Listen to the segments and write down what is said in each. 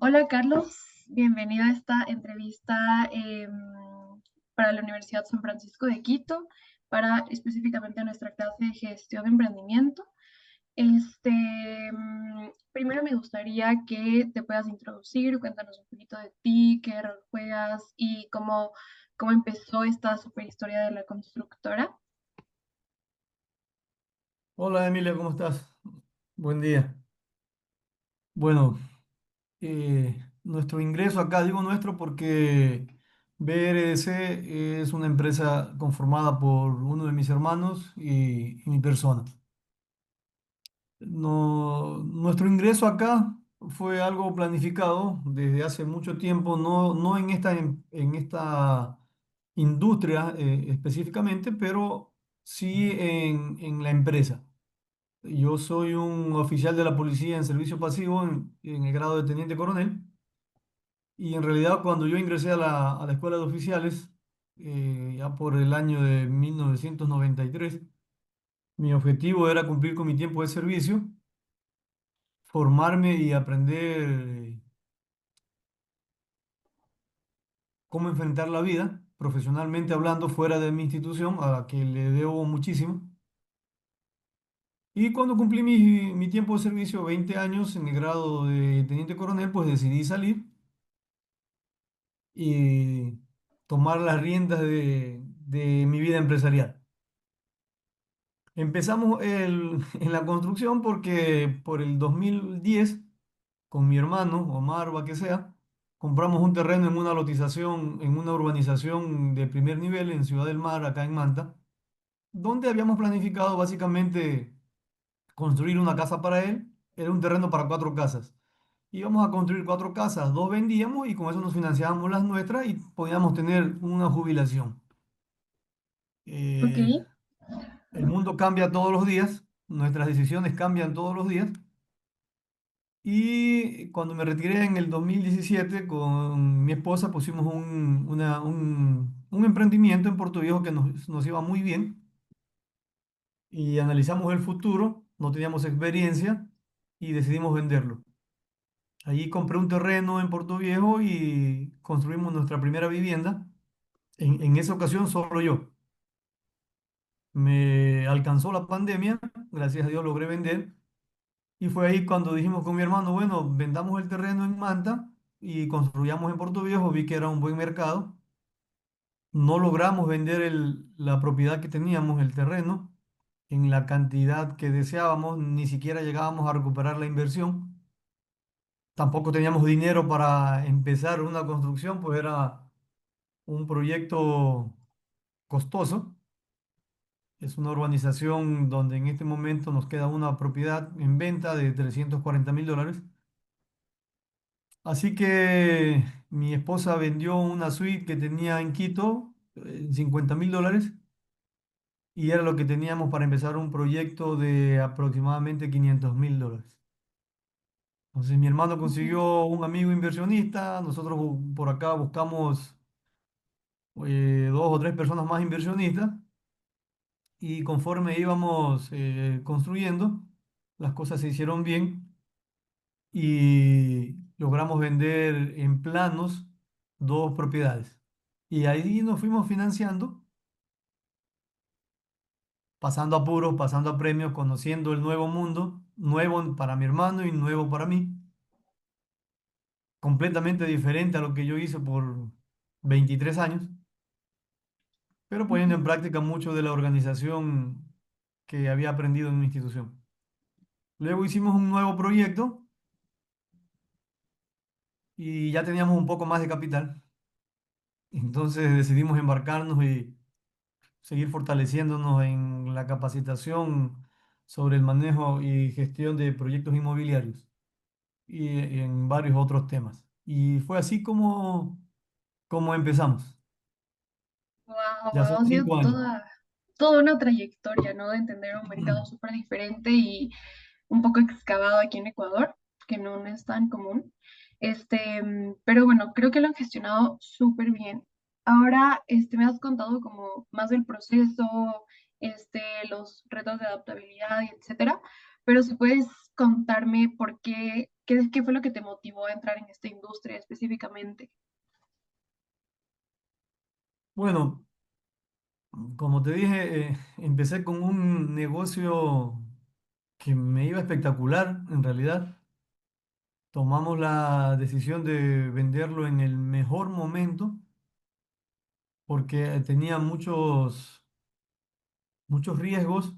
Hola Carlos, bienvenido a esta entrevista para la Universidad San Francisco de Quito, para específicamente nuestra clase de gestión de emprendimiento. Primero me gustaría que te puedas introducir, cuéntanos un poquito de ti, qué rol juegas y cómo empezó esta super historia de la constructora. Hola Emilia, ¿cómo estás? Buen día. Bueno, nuestro ingreso acá, digo nuestro porque BRDC es una empresa conformada por uno de mis hermanos y mi persona. Nuestro ingreso acá fue algo planificado desde hace mucho tiempo, no en en esta industria específicamente, pero sí en la empresa. Yo soy un oficial de la policía en servicio pasivo en el grado de teniente coronel y en realidad cuando yo ingresé a a la escuela de oficiales, ya por el año de 1993, mi objetivo era cumplir con mi tiempo de servicio, formarme y aprender cómo enfrentar la vida, profesionalmente hablando, fuera de mi institución, a la que le debo muchísimo. Y cuando cumplí mi tiempo de servicio, 20 años en el grado de teniente coronel, pues decidí salir y tomar las riendas de mi vida empresarial. Empezamos en la construcción porque por el 2010, con mi hermano, Omar o que sea, compramos un terreno en una lotización, en una urbanización de primer nivel en Ciudad del Mar, acá en Manta, donde habíamos planificado básicamente construir una casa para él. Era un terreno para cuatro casas. Íbamos a construir cuatro casas, dos vendíamos y con eso nos financiábamos las nuestras y podíamos tener una jubilación. Ok, Eh, el mundo cambia todos los días, nuestras decisiones cambian todos los días. Y cuando me retiré en el 2017 con mi esposa pusimos un emprendimiento en Puerto Viejo que nos iba muy bien y analizamos el futuro, no teníamos experiencia y decidimos venderlo. Allí compré un terreno en Puerto Viejo y construimos nuestra primera vivienda. En esa ocasión solo yo. Me alcanzó la pandemia, gracias a Dios logré vender. Y fue ahí cuando dijimos con mi hermano, bueno, vendamos el terreno en Manta y construyamos en Puerto Viejo. Vi que era un buen mercado. No logramos vender la propiedad que teníamos, el terreno, en la cantidad que deseábamos. Ni siquiera llegábamos a recuperar la inversión. Tampoco teníamos dinero para empezar una construcción, pues era un proyecto costoso. Es una urbanización donde en este momento nos queda una propiedad en venta de $340.000. Así que mi esposa vendió una suite que tenía en Quito en $50.000 y era lo que teníamos para empezar un proyecto de aproximadamente $500.000. Entonces mi hermano consiguió un amigo inversionista, nosotros por acá buscamos dos o tres personas más inversionistas y conforme íbamos construyendo, las cosas se hicieron bien y logramos vender en planos dos propiedades. Y ahí nos fuimos financiando, pasando apuros, pasando a premios, conociendo el nuevo mundo, nuevo para mi hermano y nuevo para mí, completamente diferente a lo que yo hice por 23 años, pero poniendo en práctica mucho de la organización que había aprendido en mi institución. Luego hicimos un nuevo proyecto y ya teníamos un poco más de capital. Entonces decidimos embarcarnos y seguir fortaleciéndonos en la capacitación sobre el manejo y gestión de proyectos inmobiliarios y en varios otros temas. Y fue así como empezamos. wow, Ya son ha sido 5 años. toda una trayectoria, ¿no? De entender un mercado súper diferente y un poco excavado aquí en Ecuador, que no es tan común. Pero bueno, creo que lo han gestionado súper bien. Ahora, me has contado como más del proceso, los retos de adaptabilidad, y etcétera, pero si puedes contarme por qué ¿Qué fue lo que te motivó a entrar en esta industria específicamente? Bueno, como te dije, empecé con un negocio que me iba espectacular, en realidad. Tomamos la decisión de venderlo en el mejor momento porque tenía muchos riesgos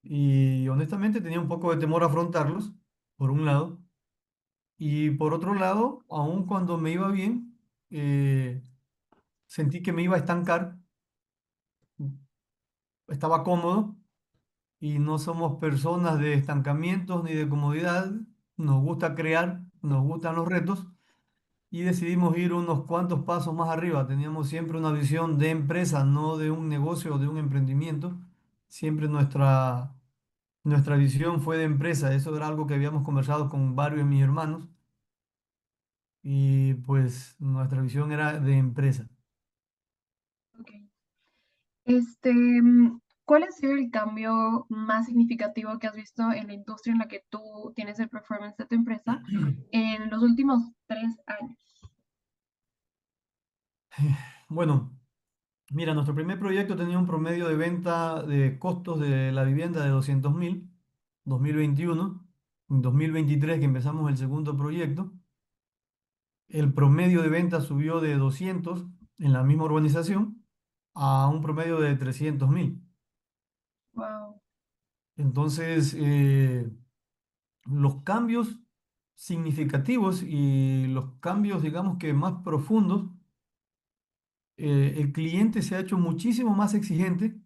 y honestamente tenía un poco de temor a afrontarlos, por un lado. Y por otro lado, aun cuando me iba bien, sentí que me iba a estancar, estaba cómodo y no somos personas de estancamientos ni de comodidad, nos gusta crear, nos gustan los retos y decidimos ir unos cuantos pasos más arriba. Teníamos siempre una visión de empresa, no de un negocio o de un emprendimiento. Siempre nuestra visión fue de empresa. Eso era algo que habíamos conversado con varios de mis hermanos y pues nuestra visión era de empresa. Ok. ¿Cuál ha sido el cambio más significativo que has visto en la industria en la que tú tienes el performance de tu empresa en los últimos 3 años? Bueno, mira, nuestro primer proyecto tenía un promedio de venta de costos de la vivienda de 200.000, 2021. En 2023, que empezamos el segundo proyecto, el promedio de venta subió de 200 en la misma urbanización a un promedio de 300.000. Wow, Entonces, los cambios significativos y los cambios, digamos que más profundos, el cliente se ha hecho muchísimo más exigente,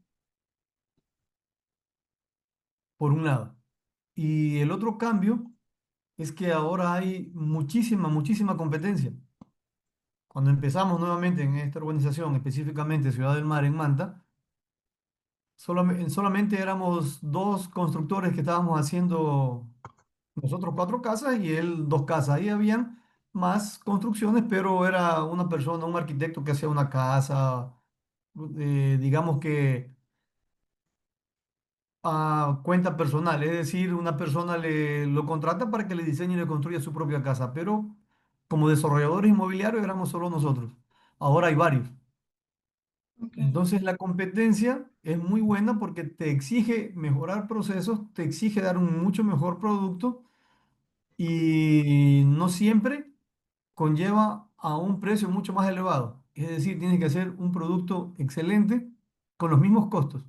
por un lado. Y el otro cambio es que ahora hay muchísima competencia. Cuando empezamos nuevamente en esta urbanización, específicamente Ciudad del Mar en Manta, solamente éramos dos constructores que estábamos haciendo nosotros cuatro casas y él dos casas. Ahí habían más construcciones, pero era una persona, un arquitecto que hacía una casa, digamos que a cuenta personal, es decir, una persona lo contrata para que le diseñe y le construya su propia casa, pero como desarrolladores inmobiliarios éramos solo nosotros. Ahora hay varios. ok, Entonces la competencia es muy buena porque te exige mejorar procesos, te exige dar un mucho mejor producto y no siempre conlleva a un precio mucho más elevado. Es decir, tienes que hacer un producto excelente con los mismos costos.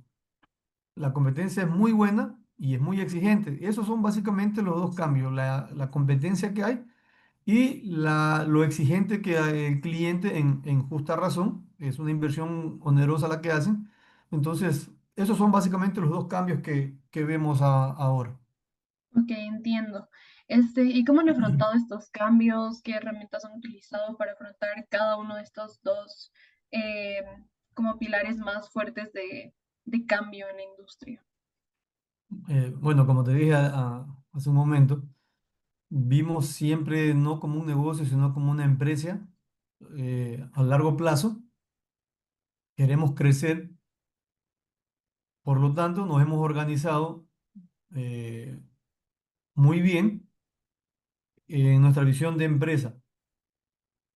La competencia es muy buena y es muy exigente. Esos son básicamente los dos cambios, la competencia que hay y lo exigente que el cliente en justa razón. Es una inversión onerosa la que hacen. Entonces, esos son básicamente los dos cambios que vemos ahora. ok, entiendo. ¿Y cómo han afrontado estos cambios? ¿Qué herramientas han utilizado para afrontar cada uno de estos dos eh, como pilares más fuertes de cambio en la industria? Bueno, como te dije hace un momento, vimos siempre no como un negocio, sino como una empresa a largo plazo. Queremos crecer, por lo tanto, nos hemos organizado eh, muy bien en nuestra visión de empresa.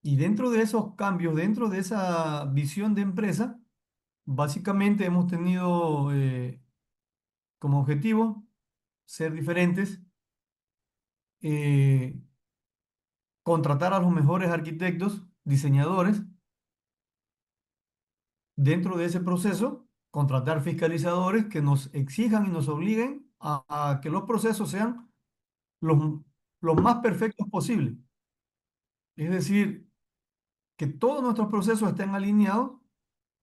Y dentro de esos cambios, dentro de esa visión de empresa, básicamente hemos tenido como objetivo ser diferentes, eh, contratar a los mejores arquitectos, diseñadores. Dentro de ese proceso, contratar fiscalizadores que nos exijan y nos obliguen a que los procesos sean los, los más perfectos posibles. Es decir, que todos nuestros procesos estén alineados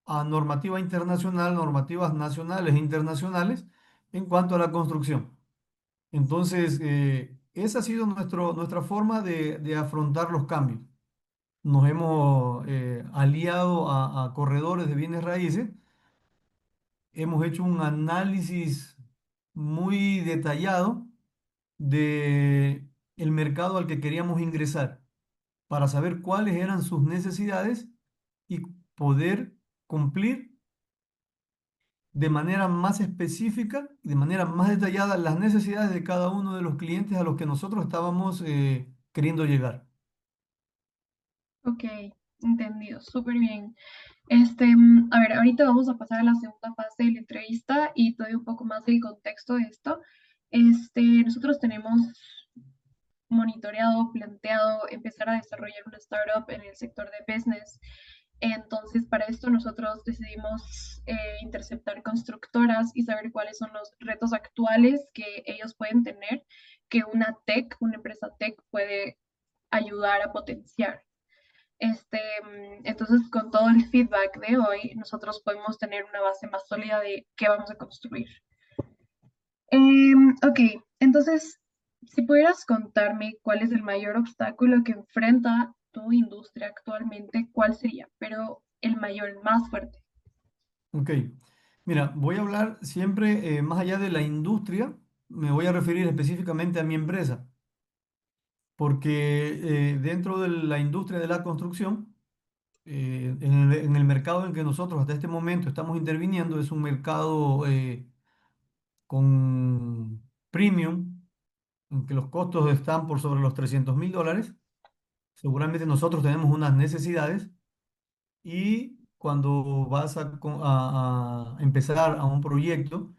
a normativa internacional, normativas nacionales e internacionales en cuanto a la construcción. Entonces, esa ha sido nuestra forma de afrontar los cambios. Nos hemos aliado a corredores de bienes raíces, hemos hecho un análisis muy detallado de el mercado al que queríamos ingresar para saber cuáles eran sus necesidades y poder cumplir de manera más específica y de manera más detallada las necesidades de cada uno de los clientes a los que nosotros estábamos queriendo llegar. Ok, entendido, súper bien. A ver, ahorita vamos a pasar a la segunda fase de la entrevista y te doy un poco más del contexto de esto. Nosotros tenemos monitoreado, planteado empezar a desarrollar una startup en el sector de business. Entonces, para esto nosotros decidimos interceptar constructoras y saber cuáles son los retos actuales que ellos pueden tener, que una tech, una empresa tech puede ayudar a potenciar. Entonces, con todo el feedback de hoy, nosotros podemos tener una base más sólida de qué vamos a construir. Ok, entonces, si pudieras contarme cuál es el mayor obstáculo que enfrenta tu industria actualmente, ¿cuál sería? Pero el mayor, el más fuerte. Ok, mira, voy a hablar siempre más allá de la industria, me voy a referir específicamente a mi empresa, porque dentro de la industria de la construcción, en el mercado en que nosotros hasta este momento estamos interviniendo, es un mercado con premium, en que los costos están por sobre los $300.000. Seguramente nosotros tenemos unas necesidades y cuando vas a empezar a un proyecto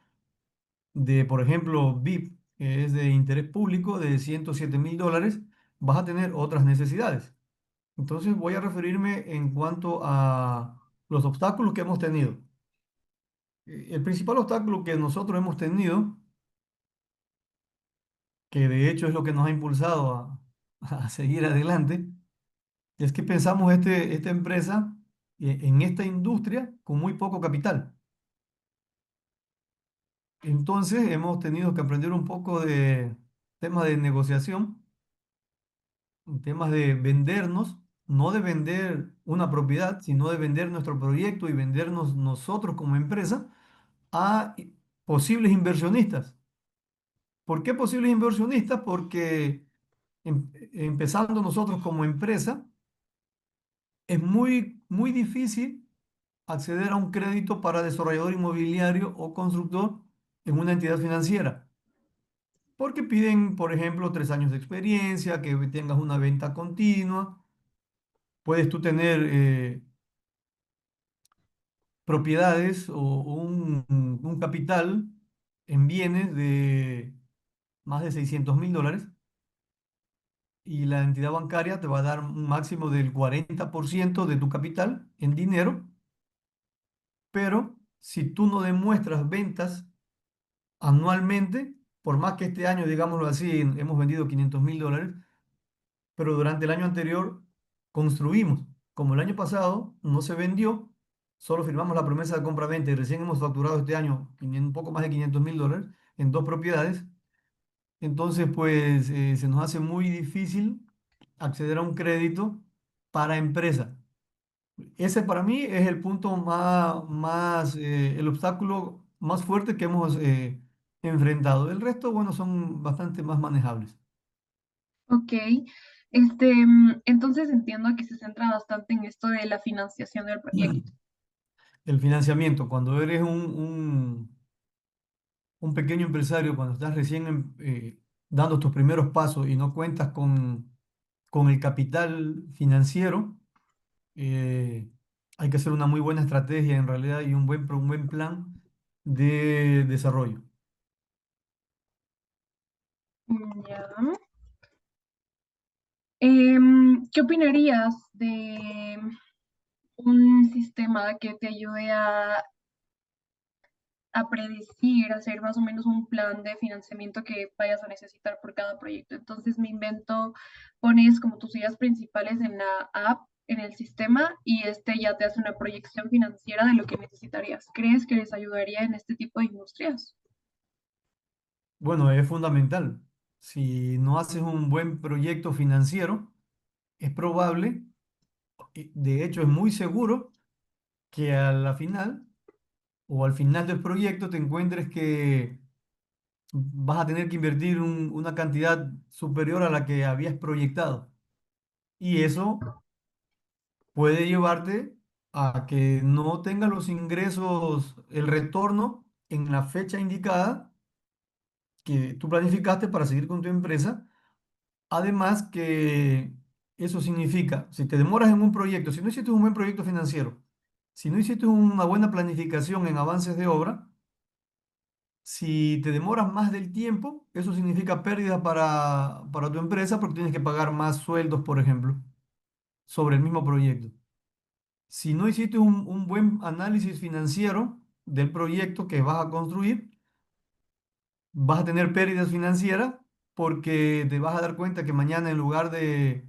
de, por ejemplo, VIP, que es de interés público de $107.000, vas a tener otras necesidades. Entonces voy a referirme en cuanto a los obstáculos que hemos tenido. El principal obstáculo que nosotros hemos tenido, que de hecho es lo que nos ha impulsado a seguir adelante, es que pensamos esta empresa en esta industria con muy poco capital. Entonces hemos tenido que aprender un poco de temas de negociación, temas de vendernos, no de vender una propiedad, sino de vender nuestro proyecto y vendernos nosotros como empresa a posibles inversionistas. ¿Por qué posibles inversionistas? Porque empezando nosotros como empresa, es muy difícil acceder a un crédito para desarrollador inmobiliario o constructor en una entidad financiera. Porque piden, por ejemplo, 3 años de experiencia, que tengas una venta continua. Puedes tú tener propiedades o un capital en bienes de más de $600.000 y la entidad bancaria te va a dar un máximo del 40% de tu capital en dinero, pero si tú no demuestras ventas anualmente, por más que este año, digámoslo así, hemos vendido $500.000, pero durante el año anterior construimos. Como el año pasado no se vendió, solo firmamos la promesa de compra-venta y recién hemos facturado este año un poco más de $500.000 en 2 propiedades, entonces pues se nos hace muy difícil acceder a un crédito para empresa. Ese para mí es el punto el obstáculo más fuerte que hemos enfrentado. El resto, bueno, son bastante más manejables. Ok, entonces entiendo que se centra bastante en esto de la financiación del proyecto. El financiamiento, cuando eres un pequeño empresario, cuando estás recién dando tus primeros pasos y no cuentas con el capital financiero, eh, hay que hacer una muy buena estrategia en realidad y un buen plan de desarrollo. Ya. ¿Qué opinarías de un sistema que te ayude a predecir, hacer más o menos un plan de financiamiento que vayas a necesitar por cada proyecto? Entonces me invento, pones como tus ideas principales en la app, en el sistema, y este ya te hace una proyección financiera de lo que necesitarías. ¿Crees que les ayudaría en este tipo de industrias? Bueno, es fundamental. Si no haces un buen proyecto financiero, es probable, y de hecho es muy seguro, que a la final o al final del proyecto te encuentres que vas a tener que invertir una cantidad superior a la que habías proyectado. Y eso puede llevarte a que no tengas los ingresos, el retorno en la fecha indicada que tú planificaste para seguir con tu empresa. Además que eso significa, si te demoras en un proyecto, si no hiciste un buen proyecto financiero, si no hiciste una buena planificación en avances de obra, si te demoras más del tiempo, eso significa pérdida para tu empresa porque tienes que pagar más sueldos, por ejemplo, sobre el mismo proyecto. Si no hiciste un buen análisis financiero del proyecto que vas a construir, vas a tener pérdidas financieras porque te vas a dar cuenta que mañana en lugar de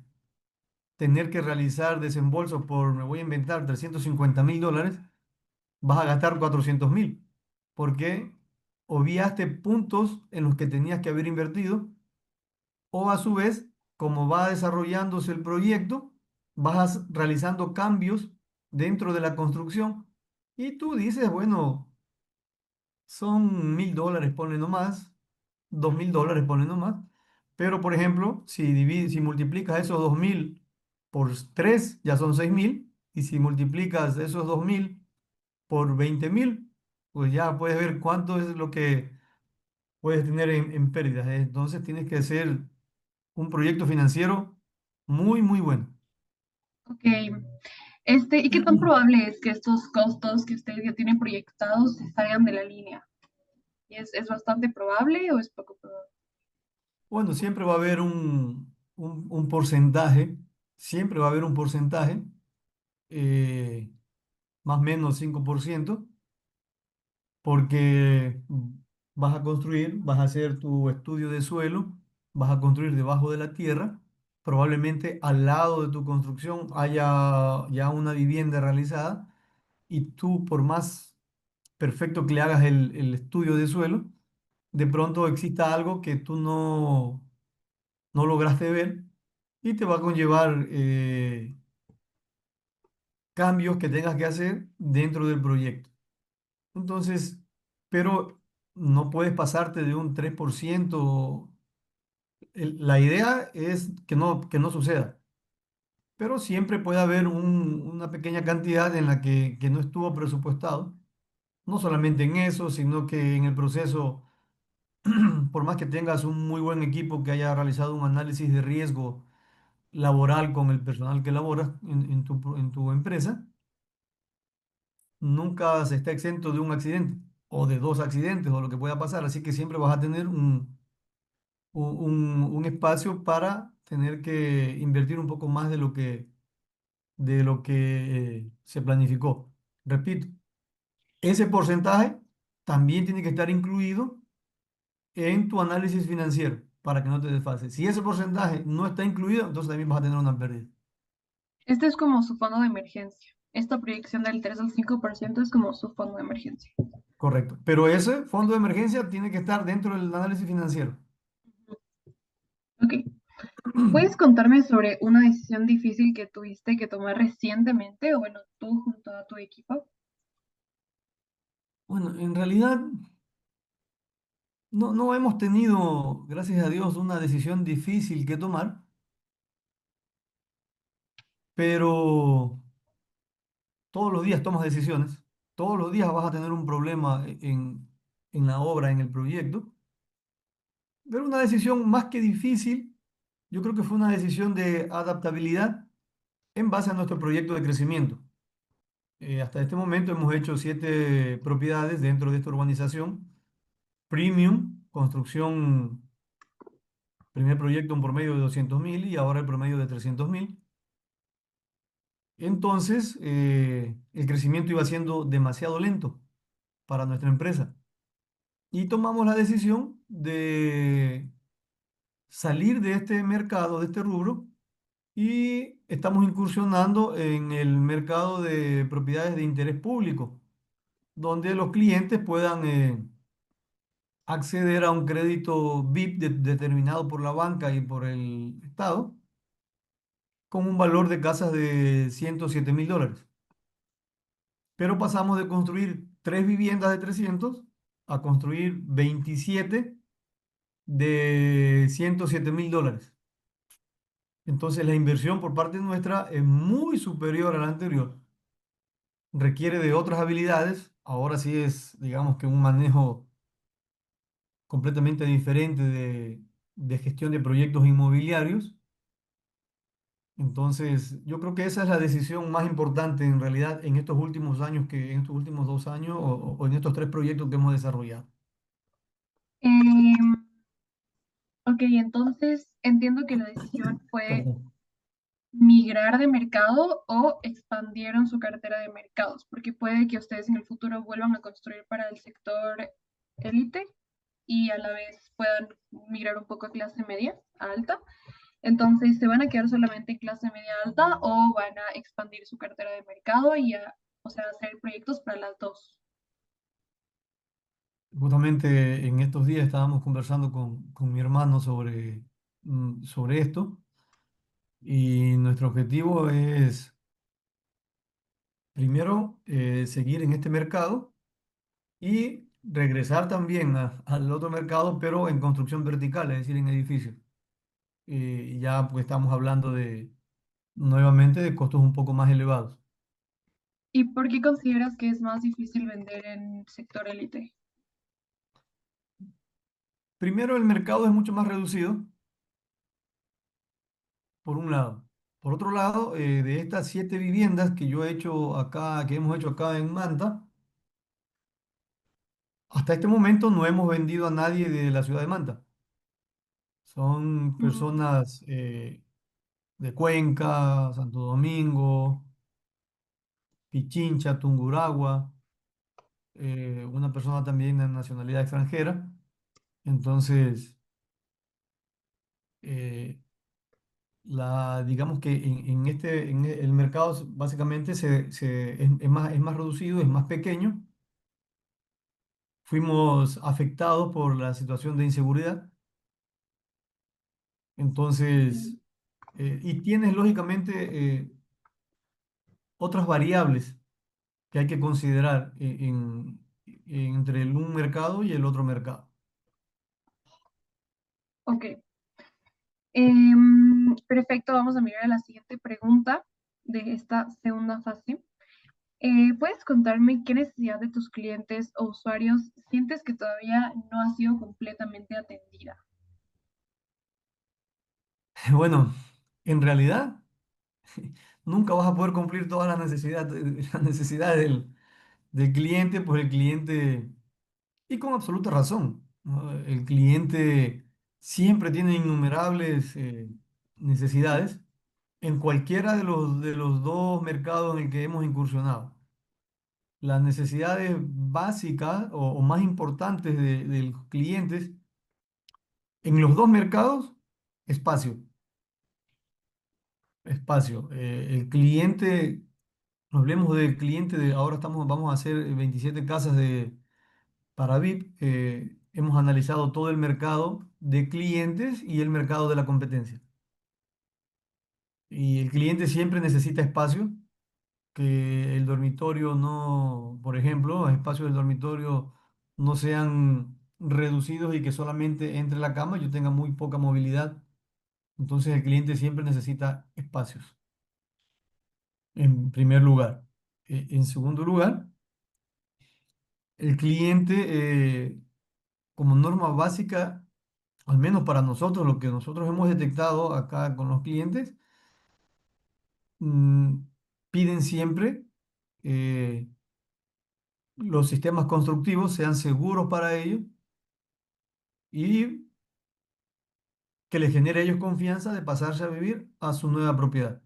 tener que realizar desembolsos por, me voy a inventar, 350.000 dólares, vas a gastar 400.000 porque obviaste puntos en los que tenías que haber invertido o a su vez, como va desarrollándose el proyecto, vas realizando cambios dentro de la construcción y tú dices, bueno, son 1.000 dólares, ponle nomás, 2.000 dólares, ponle nomás. Pero, por ejemplo, si multiplicas esos 2.000 por 3 ya son 6.000. Y si multiplicas esos 2.000 por 20.000, pues ya puedes ver cuánto es lo que puedes tener en pérdidas. Entonces tienes que hacer un proyecto financiero muy, muy bueno. Ok. ¿Y qué tan probable es que estos costos que ustedes ya tienen proyectados se salgan de la línea? ¿Y es bastante probable o es poco probable? Bueno, siempre va a haber un porcentaje, siempre va a haber un porcentaje, eh, más o menos 5%, porque vas a construir, vas a hacer tu estudio de suelo, vas a construir debajo de la tierra, probablemente al lado de tu construcción haya ya una vivienda realizada y tú, por más perfecto que le hagas el estudio de suelo, de pronto exista algo que tú no lograste ver y te va a conllevar cambios que tengas que hacer dentro del proyecto. Entonces, pero no puedes pasarte de un 3%. La idea es que no suceda, pero siempre puede haber una pequeña cantidad en la que no estuvo presupuestado. No solamente en eso, sino que en el proceso, por más que tengas un muy buen equipo que haya realizado un análisis de riesgo laboral con el personal que laboras en tu empresa, nunca se está exento de un accidente o de dos accidentes o lo que pueda pasar. Así que siempre vas a tener un espacio para tener que invertir un poco más de lo que se planificó. Repito, ese porcentaje también tiene que estar incluido en tu análisis financiero para que no te desfases. Si ese porcentaje no está incluido, entonces también vas a tener una pérdida. Este es como su fondo de emergencia. Esta proyección del 3 al 5% es como su fondo de emergencia. Correcto. Pero ese fondo de emergencia tiene que estar dentro del análisis financiero. Ok. ¿Puedes contarme sobre una decisión difícil que tuviste que tomar recientemente o bueno, tú junto a tu equipo? Bueno, en realidad no hemos tenido, gracias a Dios, una decisión difícil que tomar, pero todos los días tomas decisiones, todos los días vas a tener un problema en la obra, en el proyecto, pero una decisión más que difícil, yo creo que fue una decisión de adaptabilidad en base a nuestro proyecto de crecimiento. Hasta este momento hemos hecho 7 propiedades dentro de esta urbanización, premium, construcción, primer proyecto un promedio de 200.000 y ahora el promedio de 300.000. Entonces, el crecimiento iba siendo demasiado lento para nuestra empresa y tomamos la decisión de salir de este mercado, de este rubro, y estamos incursionando en el mercado de propiedades de interés público, donde los clientes puedan acceder a un crédito VIP determinado por la banca y por el Estado con un valor de casas de 107.000 dólares. Pero pasamos de construir 3 viviendas de 300 a construir 27 de 107.000 dólares. Entonces la inversión por parte nuestra es muy superior a la anterior. requiere de otras habilidades. Ahora sí es, digamos que un manejo completamente diferente de gestión de proyectos inmobiliarios. Entonces, yo creo que esa es la decisión más importante en realidad en estos últimos años, en estos últimos 2 años o en estos 3 proyectos que hemos desarrollado. Em, ok, entonces entiendo que la decisión fue Perdón. migrar de mercado o expandieron su cartera de mercados, porque puede que ustedes en el futuro vuelvan a construir para el sector élite y a la vez puedan migrar un poco a clase media, a alta. Entonces, ¿se van a quedar solamente en clase media alta o van a expandir su cartera de mercado y o sea, hacer proyectos para las dos? Justamente en estos días estábamos conversando con mi hermano sobre esto y nuestro objetivo es, primero, seguir en este mercado y regresar también al otro mercado, pero en construcción vertical, es decir, en edificios. Y ya pues estamos hablando nuevamente de costos un poco más elevados. ¿Y por qué consideras que es más difícil vender en sector élite? Primero, el mercado es mucho más reducido, por un lado. Por otro lado, de estas 7 viviendas que yo he hecho acá, que hemos hecho acá en Manta, hasta este momento no hemos vendido a nadie de la ciudad de Manta. Son Mm, personas de Cuenca, Santo Domingo, Pichincha, Tungurahua, una persona también de nacionalidad extranjera. Entonces, eh, digamos que el mercado básicamente es más reducido, es más pequeño. Fuimos afectados por la situación de inseguridad. mm, Entonces, y tienes lógicamente otras variables que hay que considerar entre un mercado y el otro mercado. ok. Perfecto, vamos a mirar a la siguiente pregunta de esta segunda fase. ¿Puedes contarme qué necesidad de tus clientes o usuarios sientes que todavía no ha sido completamente atendida? Bueno, en realidad nunca vas a poder cumplir todas las necesidades del cliente, pues el cliente, y con absoluta razón, ¿no? El cliente siempre tiene innumerables necesidades en cualquiera de los dos mercados en el que hemos incursionado. Las necesidades básicas o más importantes de los clientes en los dos mercados, espacio, espacio. El cliente, hablemos del cliente, ahora vamos a hacer 27 casas para VIP. Hemos analizado todo el mercado de clientes y el mercado de la competencia. Y el cliente siempre necesita espacio, que el dormitorio no, por ejemplo, los espacios del dormitorio no sean reducidos y que solamente entre la cama, yo tenga muy poca movilidad. Entonces el cliente siempre necesita espacios, en primer lugar. En segundo lugar, el cliente, como norma básica, al menos para nosotros, lo que nosotros hemos detectado acá con los clientes, mm, piden siempre eh, los sistemas constructivos sean seguros para ellos y que les genere a ellos confianza de pasarse a vivir a su nueva propiedad.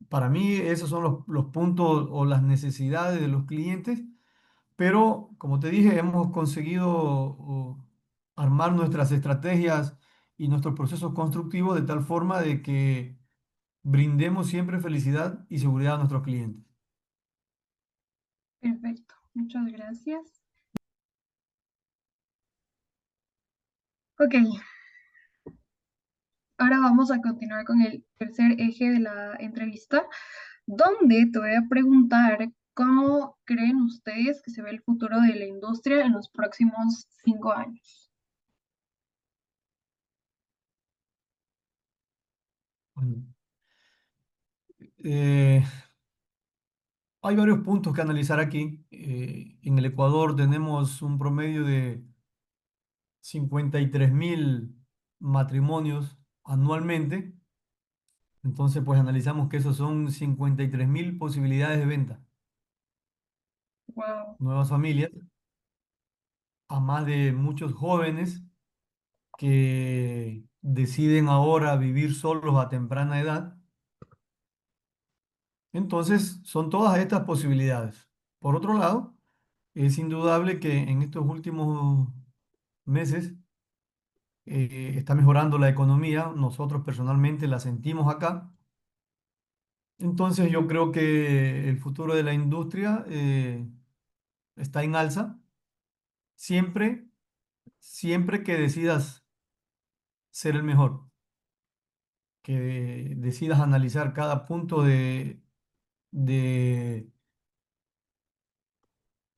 Para mí esos son los puntos o las necesidades de los clientes, pero como te dije, hemos conseguido armar nuestras estrategias y nuestros procesos constructivos de tal forma de que brindemos siempre felicidad y seguridad a nuestros clientes. Perfecto, muchas gracias. Ok, ahora vamos a continuar con el tercer eje de la entrevista, donde te voy a preguntar cómo creen ustedes que se ve el futuro de la industria en los próximos 5 años. Bueno, eh, Hay varios puntos que analizar aquí. En el Ecuador tenemos un promedio de 53.000 matrimonios anualmente. Entonces, pues analizamos que esos son 53.000 posibilidades de venta, Wow, nuevas familias, a más de muchos jóvenes que deciden ahora vivir solos a temprana edad. Entonces, son todas estas posibilidades. Por otro lado, es indudable que en estos últimos meses está mejorando la economía. Nosotros personalmente la sentimos acá. Entonces, yo creo que el futuro de la industria está en alza. Siempre, siempre que decidas ser el mejor, que decidas analizar cada punto de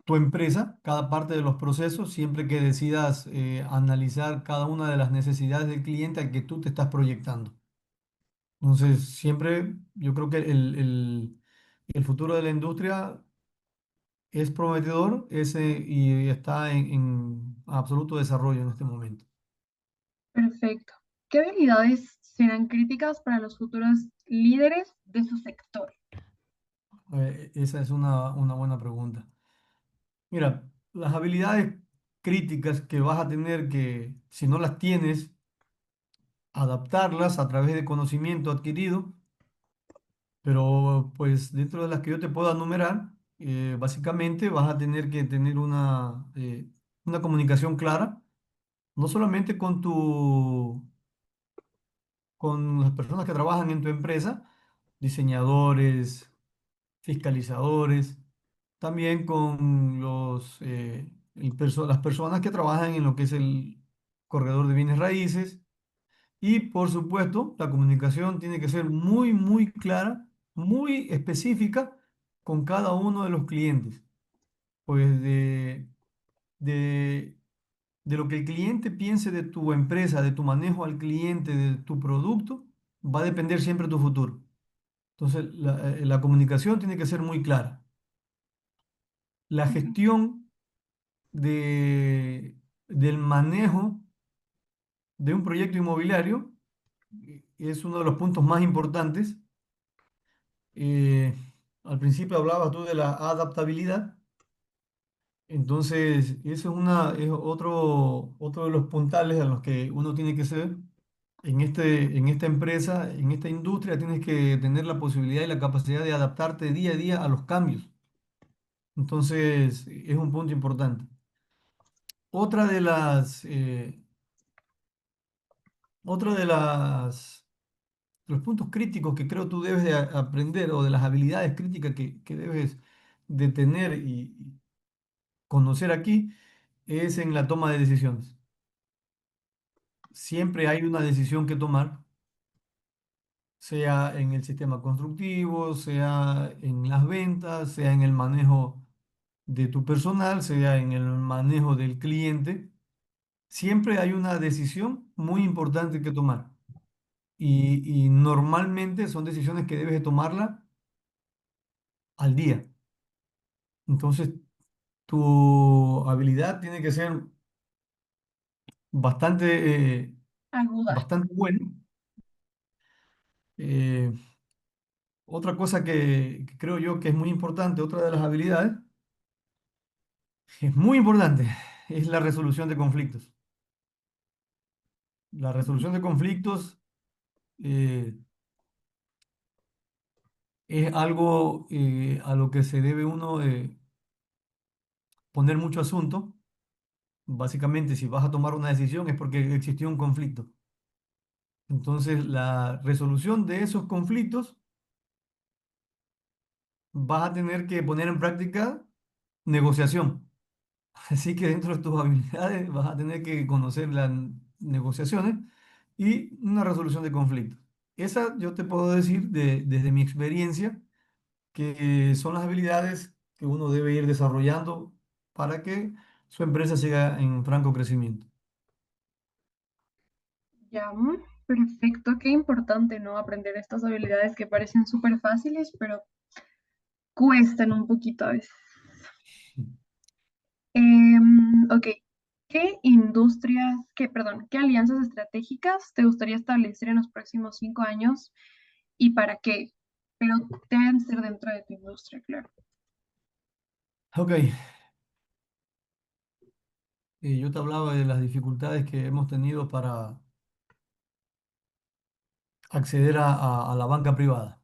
tu empresa, cada parte de los procesos, siempre que decidas analizar cada una de las necesidades del cliente al que tú te estás proyectando. Entonces, siempre yo creo que el futuro de la industria es prometedor y está en absoluto desarrollo en este momento. perfecto. ¿Qué habilidades serán críticas para los futuros líderes de su sector? Esa es una buena pregunta. Mira, las habilidades críticas que vas a tener que, si no las tienes, adaptarlas a través de conocimiento adquirido, pero pues dentro de las que yo te puedo enumerar, básicamente vas a tener que tener una comunicación clara, no solamente con las personas que trabajan en tu empresa, diseñadores, fiscalizadores, también con las personas que trabajan en lo que es el corredor de bienes raíces. Y por supuesto, la comunicación tiene que ser muy, muy clara, muy específica con cada uno de los clientes. Pues de, de lo que el cliente piense de tu empresa, de tu manejo al cliente, de tu producto, va a depender siempre tu futuro. Entonces, la comunicación tiene que ser muy clara. La Ujú. gestión del manejo de un proyecto inmobiliario es uno de los puntos más importantes. Eh, Al principio hablabas tú de la adaptabilidad, entonces eso es otro de los puntales a los que uno tiene que ser. En esta empresa, en esta industria, tienes que tener la posibilidad y la capacidad de adaptarte día a día a los cambios. Entonces, es un punto importante. Otra de otra de los puntos críticos que creo tú debes de aprender o de las habilidades críticas que debes de tener y conocer aquí es en la toma de decisiones. Siempre hay una decisión que tomar, sea en el sistema constructivo, sea en las ventas, sea en el manejo de tu personal, sea en el manejo del cliente. Siempre hay una decisión muy importante que tomar. Y normalmente son decisiones que debes de tomarla al día. Entonces, tu habilidad tiene que ser bastante, Aguda. bastante buena. Eh, Otra cosa que creo yo que es muy importante, otra de las habilidades, es muy importante, es la resolución de conflictos. La resolución de conflictos eh, es algo a lo que se debe uno poner mucho asunto. Básicamente, si vas a tomar una decisión es porque existió un conflicto. Entonces, la resolución de esos conflictos vas a tener que poner en práctica negociación. Así que dentro de tus habilidades vas a tener que conocer las negociaciones y una resolución de conflictos. Esa yo te puedo decir desde mi experiencia que son las habilidades que uno debe ir desarrollando para que su empresa siga en franco crecimiento. Ya, perfecto. Qué importante, ¿no? Aprender estas habilidades que parecen súper fáciles, pero cuestan un poquito a veces. Ok, ¿qué industrias, perdón, qué alianzas estratégicas te gustaría establecer en los próximos 5 años y para qué? Pero deben ser dentro de tu industria, claro. Ok, yo te hablaba de las dificultades que hemos tenido para acceder a la banca privada.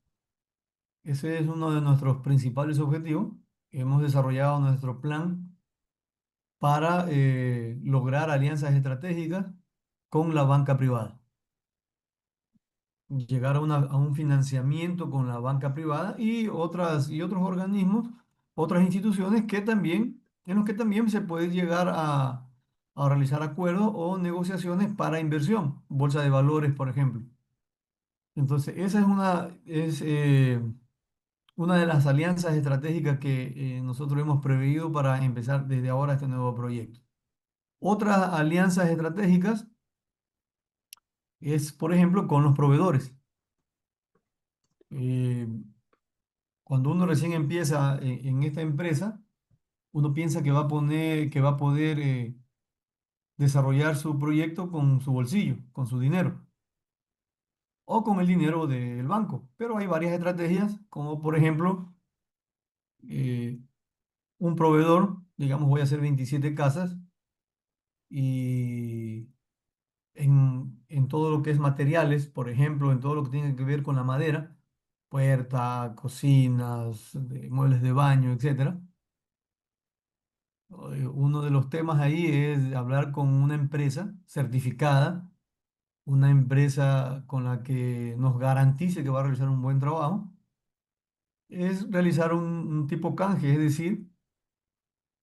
Ese es uno de nuestros principales objetivos. Hemos desarrollado nuestro plan para lograr alianzas estratégicas con la banca privada, llegar a un financiamiento con la banca privada y otros organismos, otras instituciones que también, en los que también se puede llegar a realizar acuerdos o negociaciones para inversión, bolsa de valores, por ejemplo. Entonces, esa es una de las alianzas estratégicas que nosotros hemos previsto para empezar desde ahora este nuevo proyecto. Otras alianzas estratégicas es, por ejemplo, con los proveedores. Eh, Cuando uno recién empieza en esta empresa, uno piensa que va a poder desarrollar su proyecto con su bolsillo, con su dinero o con el dinero del banco. Pero hay varias estrategias, como por ejemplo, eh, un proveedor, digamos, voy a hacer 27 casas y en todo lo que es materiales, por ejemplo, en todo lo que tiene que ver con la madera, puerta, cocinas, muebles de baño, etcétera. Uno de los temas ahí es hablar con una empresa certificada, una empresa con la que nos garantice que va a realizar un buen trabajo. Es realizar un tipo canje, es decir,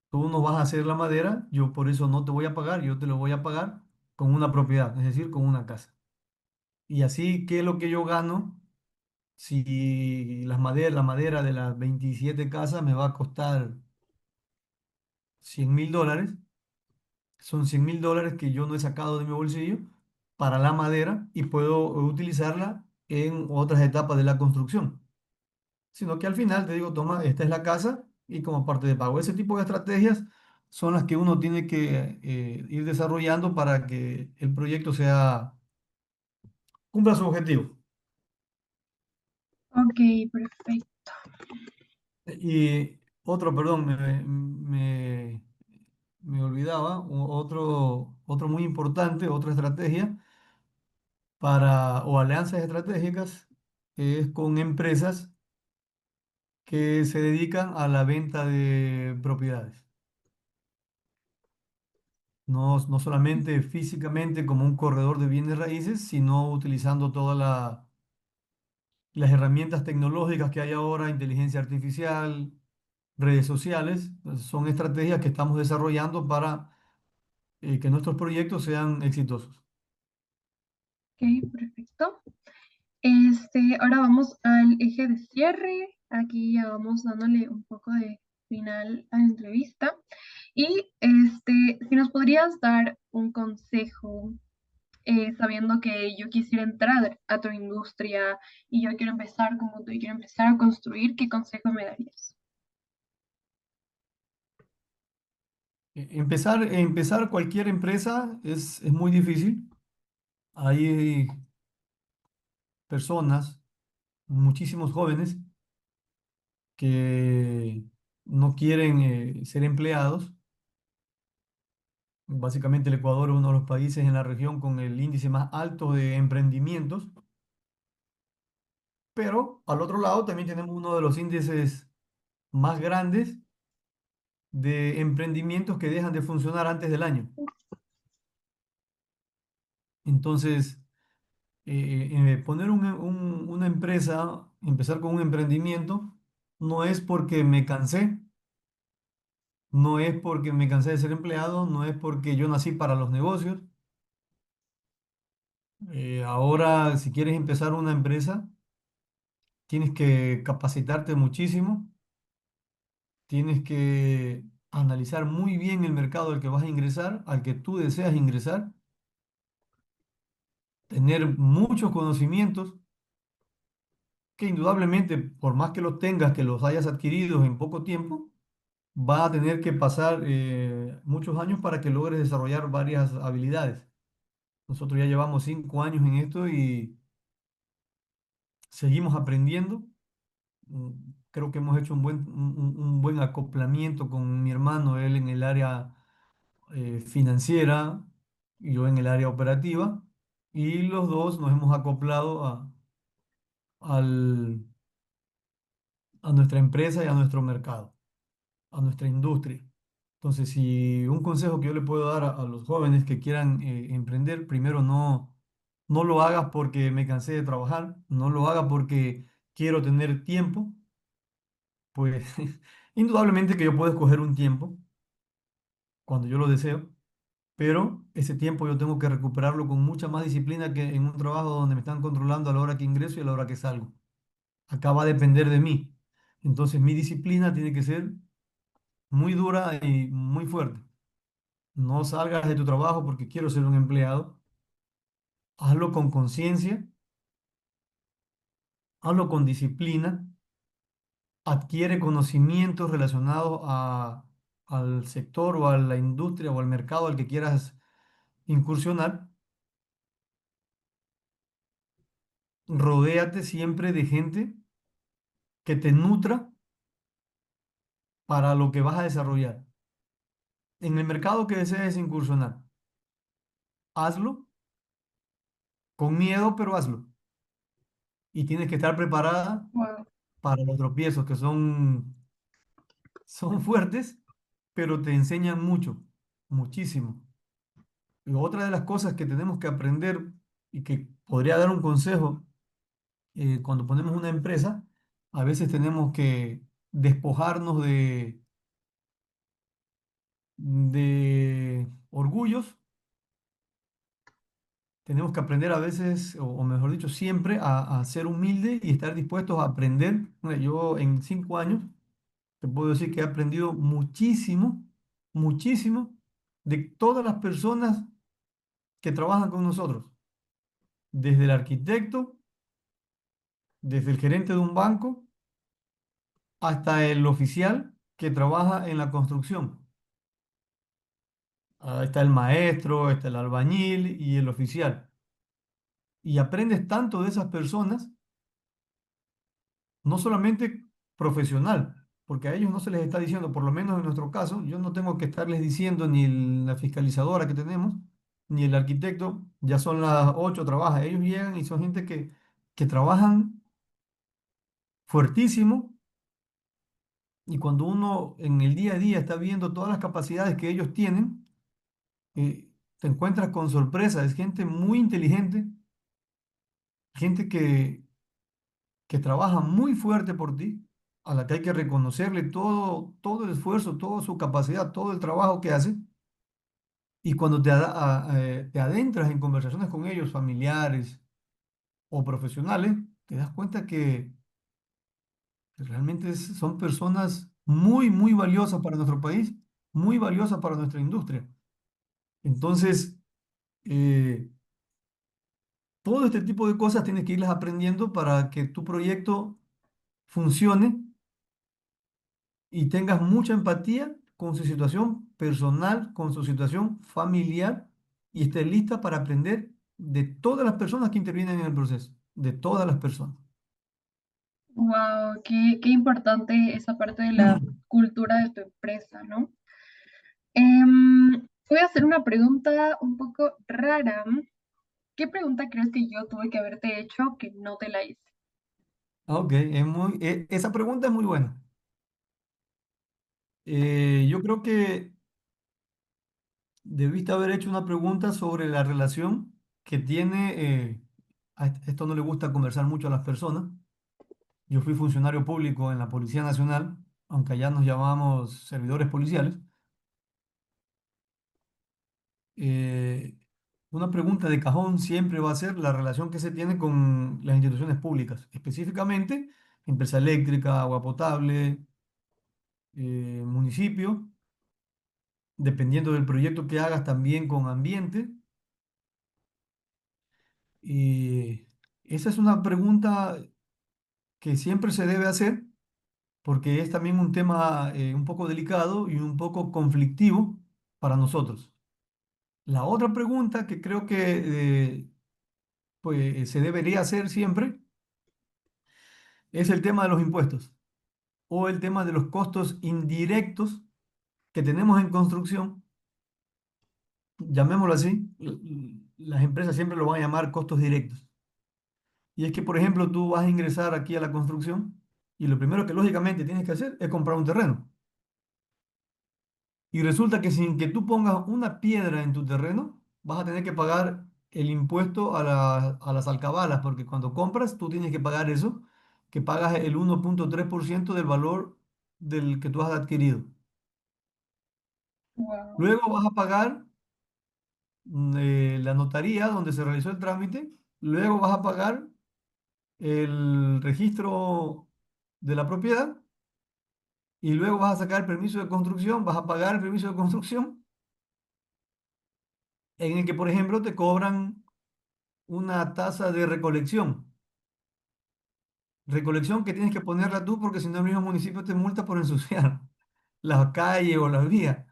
tú no vas a hacer la madera, yo por eso no te voy a pagar, yo te lo voy a pagar con una propiedad, es decir, con una casa. Y así, ¿qué es lo que yo gano? Si la madera de las 27 casas me va a costar $100.000, son $100.000 que yo no he sacado de mi bolsillo para la madera y puedo utilizarla en otras etapas de la construcción. Sino que al final te digo, toma, esta es la casa y como parte de pago. Ese tipo de estrategias son las que uno tiene que ir desarrollando para que el proyecto cumpla su objetivo. Ok, perfecto. Y otro, perdón, me olvidaba, otro muy importante, otra estrategia o alianzas estratégicas es con empresas que se dedican a la venta de propiedades. No solamente físicamente como un corredor de bienes raíces, sino utilizando todas las herramientas tecnológicas que hay ahora, inteligencia artificial, redes sociales. Son estrategias que estamos desarrollando para que nuestros proyectos sean exitosos. Ok, perfecto. Ahora vamos al eje de cierre. Aquí ya vamos dándole un poco de final a la entrevista. Y si nos podrías dar un consejo, sabiendo que yo quisiera entrar a tu industria y yo quiero empezar como tú y quiero empezar a construir, ¿qué consejo me darías? Empezar cualquier empresa es muy difícil. Hay personas, muchísimos jóvenes, que no quieren ser empleados. Básicamente el Ecuador es uno de los países en la región con el índice más alto de emprendimientos, pero al otro lado también tenemos uno de los índices más grandes de emprendimientos que dejan de funcionar antes del año. Entonces, poner una empresa, empezar con un emprendimiento, no es porque me cansé, no es porque me cansé de ser empleado, no es porque yo nací para los negocios. Ahora, si quieres empezar una empresa, tienes que capacitarte muchísimo, tienes que analizar muy bien el mercado al que vas a ingresar, al que tú deseas ingresar, tener muchos conocimientos que indudablemente, por más que los tengas, que los hayas adquirido en poco tiempo, va a tener que pasar muchos años para que logres desarrollar varias habilidades. Nosotros ya llevamos 5 años en esto y seguimos aprendiendo. Mm, Creo que hemos hecho un buen acoplamiento con mi hermano, él en el área financiera y yo en el área operativa, y los dos nos hemos acoplado al- a nuestra empresa y a nuestro mercado, a nuestra industria. Entonces, si un consejo que yo le puedo dar a los jóvenes que quieran emprender, primero no lo hagas porque me cansé de trabajar, no lo hagas porque quiero tener tiempo, pues indudablemente que yo puedo escoger un tiempo cuando yo lo deseo, pero ese tiempo yo tengo que recuperarlo con mucha más disciplina que en un trabajo donde me están controlando a la hora que ingreso y a la hora que salgo. Acá va a depender de mí. Entonces mi disciplina tiene que ser muy dura y muy fuerte. No salgas de tu trabajo porque quiero ser un empleado. Hazlo con conciencia, hazlo con disciplina, adquiere conocimientos relacionados al sector o a la industria o al mercado al que quieras incursionar. Rodéate siempre de gente que te nutra para lo que vas a desarrollar. En el mercado que desees incursionar, hazlo con miedo, pero hazlo. Y tienes que estar preparada Wow. para los tropiezos que son fuertes, pero te enseñan mucho, muchísimo. Y otra de las cosas que tenemos que aprender y que podría dar un consejo cuando ponemos una empresa, a veces tenemos que despojarnos de orgullos. Tenemos que aprender a veces, o mejor dicho, siempre a ser humilde y estar dispuestos a aprender. Mira, yo en 5 años te puedo decir que he aprendido muchísimo, muchísimo de todas las personas que trabajan con nosotros, desde el arquitecto, desde el gerente de un banco, hasta el oficial que trabaja en la construcción. Ahí está el maestro, está el albañil y el oficial. Y aprendes tanto de esas personas, no solamente profesional, porque a ellos no se les está diciendo, por lo menos en nuestro caso, yo no tengo que estarles diciendo ni la fiscalizadora que tenemos, ni el arquitecto, ya son las 8, trabaja. Ellos llegan y son gente que trabajan fuertísimo y cuando uno en el día a día está viendo todas las capacidades que ellos tienen, te encuentras con sorpresa. Es gente muy inteligente, gente que trabaja muy fuerte por ti, a la que hay que reconocerle todo el esfuerzo, toda su capacidad, todo el trabajo que hace. Y cuando te adentras en conversaciones con ellos, familiares o profesionales, te das cuenta que realmente son personas muy, muy valiosas para nuestro país, muy valiosas para nuestra industria. Entonces, eh, todo este tipo de cosas tienes que irlas aprendiendo para que tu proyecto funcione y tengas mucha empatía con su situación personal, con su situación familiar y estés lista para aprender de todas las personas que intervienen en el proceso, de todas las personas. Wow, qué importante esa parte de la cultura de tu empresa, ¿no? Voy a hacer una pregunta un poco rara. ¿Qué pregunta crees que yo tuve que haberte hecho que no te la hice? Ok, esa pregunta es muy buena. Yo creo que debiste haber hecho una pregunta sobre la relación que tiene, esto no le gusta conversar mucho a las personas. Yo fui funcionario público en la Policía Nacional, aunque allá nos llamamos servidores policiales. Eh, una pregunta de cajón siempre va a ser la relación que se tiene con las instituciones públicas, específicamente empresa eléctrica, agua potable, municipio, dependiendo del proyecto que hagas también con ambiente. Y esa es una pregunta que siempre se debe hacer porque es también un tema un poco delicado y un poco conflictivo para nosotros. La otra pregunta que creo que pues, se debería hacer siempre es el tema de los impuestos o el tema de los costos indirectos que tenemos en construcción, llamémoslo así, las empresas siempre lo van a llamar costos directos. Y es que, por ejemplo, tú vas a ingresar aquí a la construcción y lo primero que lógicamente tienes que hacer es comprar un terreno. Y resulta que sin que tú pongas una piedra en tu terreno, vas a tener que pagar el impuesto a las alcabalas, porque cuando compras tú tienes que pagar eso, que pagas el 1,3% del valor del que tú has adquirido. Wow. Luego vas a pagar la notaría donde se realizó el trámite, luego vas a pagar el registro de la propiedad y luego vas a sacar el permiso de construcción, vas a pagar el permiso de construcción en el que, por ejemplo, te cobran una tasa de recolección. Recolección que tienes que ponerla tú porque si no el mismo municipio te multa por ensuciar la calle o las vías.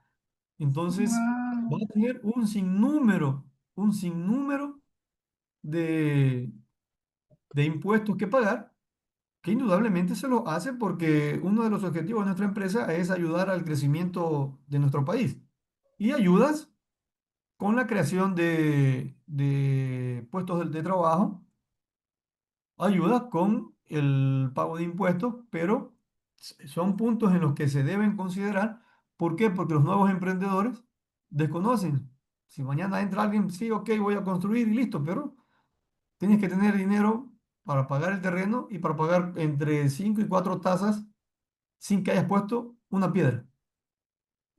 Entonces, vas Wow. a tener un sinnúmero de, de impuestos que pagar, que indudablemente se lo hace porque uno de los objetivos de nuestra empresa es ayudar al crecimiento de nuestro país. Y ayudas con la creación de puestos de trabajo, ayuda con el pago de impuestos, pero son puntos en los que se deben considerar. ¿Por qué? Porque los nuevos emprendedores desconocen. Si mañana entra alguien, sí, ok, voy a construir y listo, pero tienes que tener dinero para pagar el terreno y para pagar entre 5 y 4 tasas sin que hayas puesto una piedra.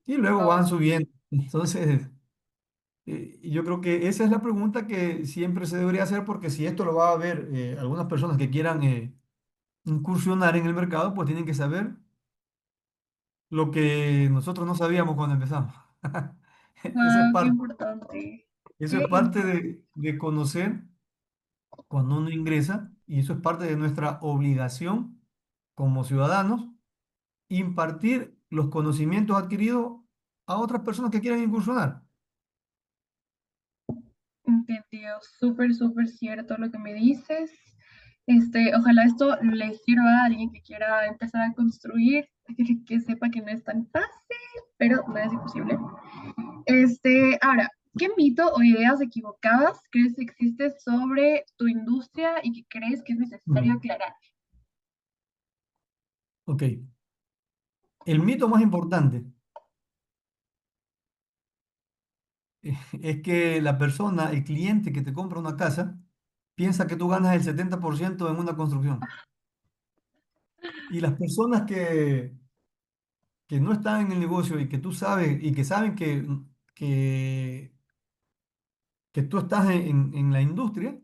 Y luego van Wow. subiendo. Entonces, yo creo que esa es la pregunta que siempre se debería hacer porque si esto lo va a ver algunas personas que quieran incursionar en el mercado, pues tienen que saber lo que nosotros no sabíamos cuando empezamos. Eso es Wow, qué parte, importante. eso Qué es parte importante. de conocer cuando uno ingresa y eso es parte de nuestra obligación como ciudadanos, impartir los conocimientos adquiridos a otras personas que quieran incursionar. Entendido, súper, súper cierto lo que me dices. Ojalá esto le sirva a alguien que quiera empezar a construir, que sepa que no es tan fácil, pero no es imposible. Ahora, ¿qué mito o ideas equivocadas crees que existe sobre tu industria y que crees que es necesario Mm. aclarar? Ok, el mito más importante es que la persona, el cliente que te compra una casa, piensa que tú ganas el 70% en una construcción. Y las personas que no están en el negocio y que tú sabes y que saben que, que tú estás en la industria,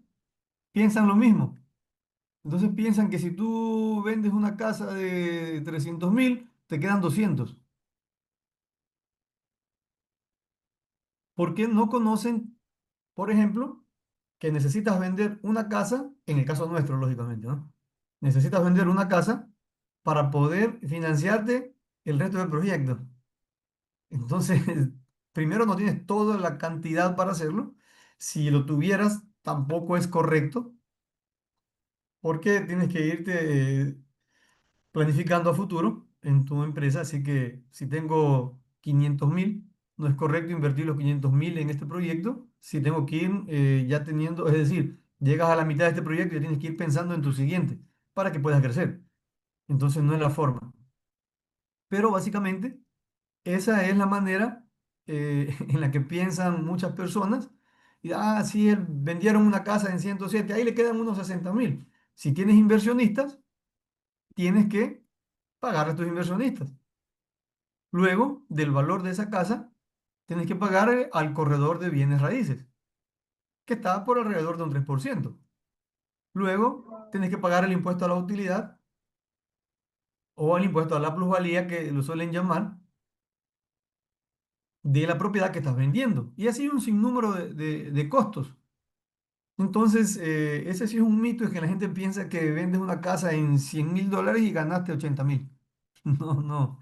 piensan lo mismo. Entonces piensan que si tú vendes una casa de 300.000, te quedan 200. Porque no conocen, por ejemplo, que necesitas vender una casa, en el caso nuestro, lógicamente, ¿no? Necesitas vender una casa para poder financiarte el resto del proyecto. Entonces, primero no tienes toda la cantidad para hacerlo. Si lo tuvieras, tampoco es correcto, porque tienes que irte planificando a futuro en tu empresa. Así que si tengo 500.000, no es correcto invertir los 500.000 en este proyecto. Si tengo que ir ya teniendo, es decir, llegas a la mitad de este proyecto y tienes que ir pensando en tu siguiente para que puedas crecer. Entonces, no es la forma. Pero básicamente, esa es la manera en la que piensan muchas personas. Y, sí, vendieron una casa en 107, ahí le quedan unos 60.000. Si tienes inversionistas, tienes que pagar a tus inversionistas. Luego, del valor de esa casa, tienes que pagar al corredor de bienes raíces, que está por alrededor de un 3%. Luego, tienes que pagar el impuesto a la utilidad o el impuesto a la plusvalía, que lo suelen llamar, de la propiedad que estás vendiendo. Y así un sinnúmero de costos. Entonces, ese sí es un mito, es que la gente piensa que vendes una casa en $100.000 y ganaste 80.000. No, no,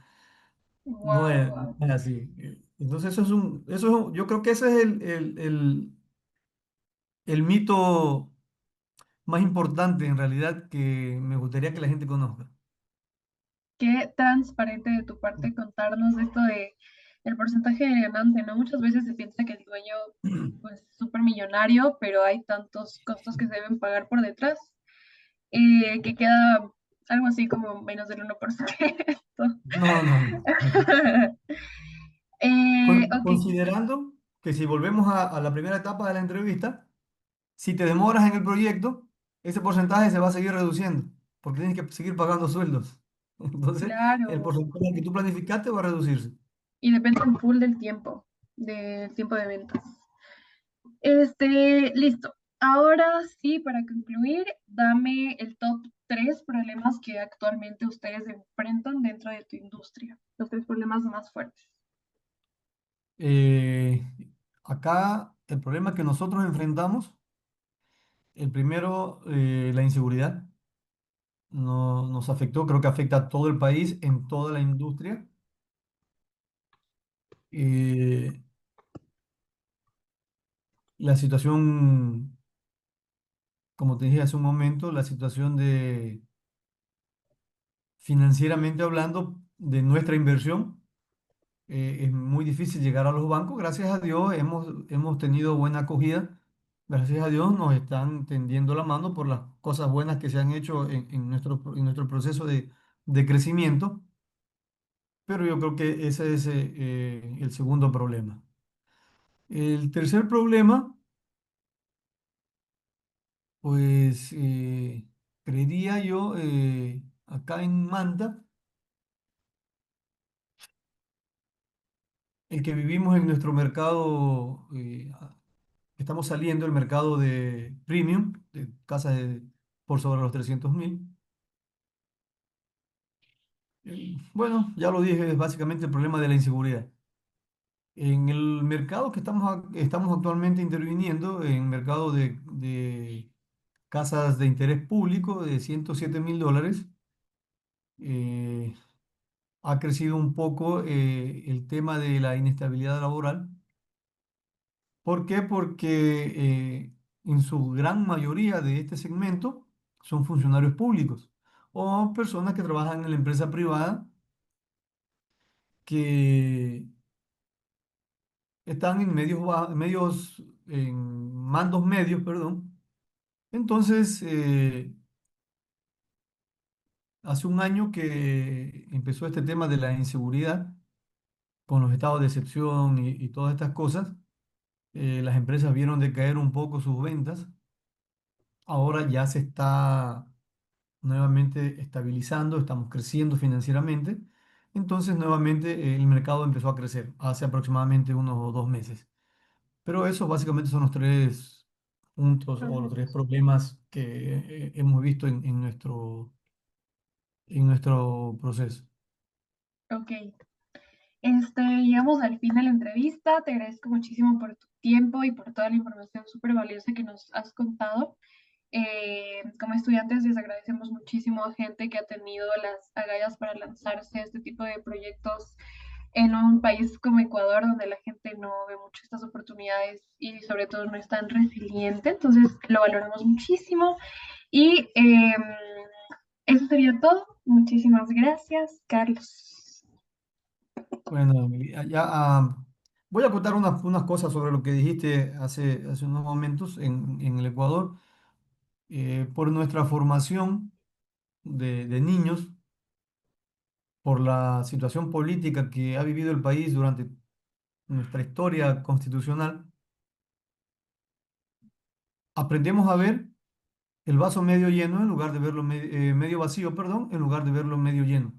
Wow. no es así. Entonces, yo creo que ese es el mito más importante en realidad que me gustaría que la gente conozca. Qué transparente de tu parte contarnos esto de el porcentaje de ganancia, ¿no? Muchas veces se piensa que el dueño, pues, es súper millonario, pero hay tantos costos que se deben pagar por detrás, que queda algo así como menos del 1%. No, no, no. Ok, Considerando que si volvemos a la primera etapa de la entrevista, si te demoras en el proyecto, ese porcentaje se va a seguir reduciendo, porque tienes que seguir pagando sueldos. Entonces, el claro. porcentaje que tú planificaste va a reducirse. Y depende en full del tiempo de ventas. Listo. Ahora sí, para concluir, dame el top 3 problemas que actualmente ustedes enfrentan dentro de tu industria. Los 3 problemas más fuertes. Eh, Acá el problema que nosotros enfrentamos, el primero, la inseguridad, nos afectó, creo que afecta a todo el país, en toda la industria. Eh, la situación, como te dije hace un momento, la situación de financieramente hablando de nuestra inversión, es muy difícil llegar a los bancos. Gracias a Dios hemos tenido buena acogida. Gracias a Dios nos están tendiendo la mano por las cosas buenas que se han hecho en nuestro proceso de crecimiento. Pero yo creo que ese es el segundo problema. El tercer problema, pues creería yo, acá en Manta, el que vivimos en nuestro mercado, estamos saliendo del mercado de premium, de casas por sobre los 300.000. Bueno, ya lo dije, es básicamente el problema de la inseguridad. En el mercado que estamos actualmente interviniendo, en el mercado de casas de interés público de $107.000, eh, ha crecido un poco el tema de la inestabilidad laboral. ¿Por qué? Porque en su gran mayoría de este segmento son funcionarios públicos o personas que trabajan en la empresa privada que están en en mandos medios, perdón. Entonces, hace un año que empezó este tema de la inseguridad con los estados de excepción y todas estas cosas. Las empresas vieron decaer un poco sus ventas. Ahora ya se está nuevamente estabilizando, estamos creciendo financieramente. Entonces, nuevamente el mercado empezó a crecer hace aproximadamente unos 2 meses. Pero esos básicamente son los tres puntos o los tres Problemas. problemas que hemos visto en nuestro proceso. Ok. Llegamos al fin de la entrevista. Te agradezco muchísimo por tu tiempo y por toda la información súper valiosa que nos has contado. Como estudiantes les agradecemos muchísimo a gente que ha tenido las agallas para lanzarse a este tipo de proyectos en un país como Ecuador, donde la gente no ve mucho estas oportunidades y sobre todo no es tan resiliente. Entonces lo valoramos muchísimo. Y eso sería todo. Muchísimas gracias, Carlos. Bueno, voy a contar unas cosas sobre lo que dijiste hace unos momentos en el Ecuador. Por nuestra formación de niños, por la situación política que ha vivido el país durante nuestra historia constitucional, aprendemos a ver el vaso medio lleno en lugar de verlo medio vacío, perdón, en lugar de verlo medio lleno.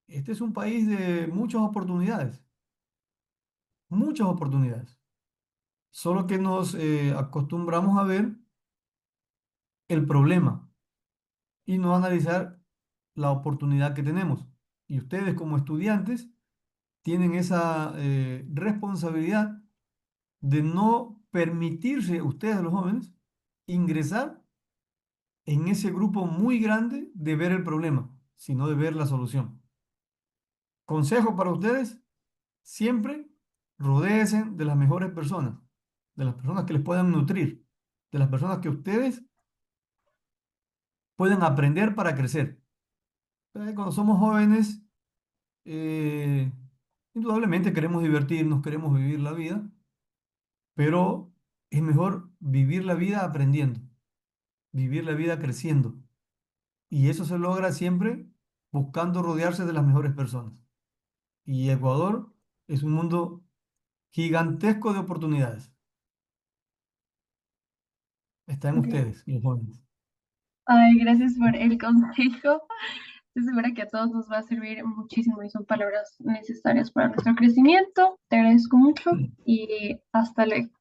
Este es un país de muchas oportunidades. Solo que nos acostumbramos a ver el problema y no analizar la oportunidad que tenemos. Y ustedes como estudiantes tienen esa responsabilidad de no permitirse, ustedes los jóvenes, ingresar en ese grupo muy grande de ver el problema, sino de ver la solución. Consejo para ustedes, siempre rodéense de las mejores personas, de las personas que les puedan nutrir, de las personas que ustedes pueden aprender para crecer. Cuando somos jóvenes, eh, indudablemente queremos divertirnos, queremos vivir la vida, pero es mejor vivir la vida aprendiendo, vivir la vida creciendo. Y eso se logra siempre buscando rodearse de las mejores personas. Y Ecuador es un mundo gigantesco de oportunidades. Está en Ok. ustedes, los jóvenes. Ay, gracias por el consejo. Estoy segura que a todos nos va a servir muchísimo y son palabras necesarias para nuestro crecimiento. Te agradezco mucho y hasta luego.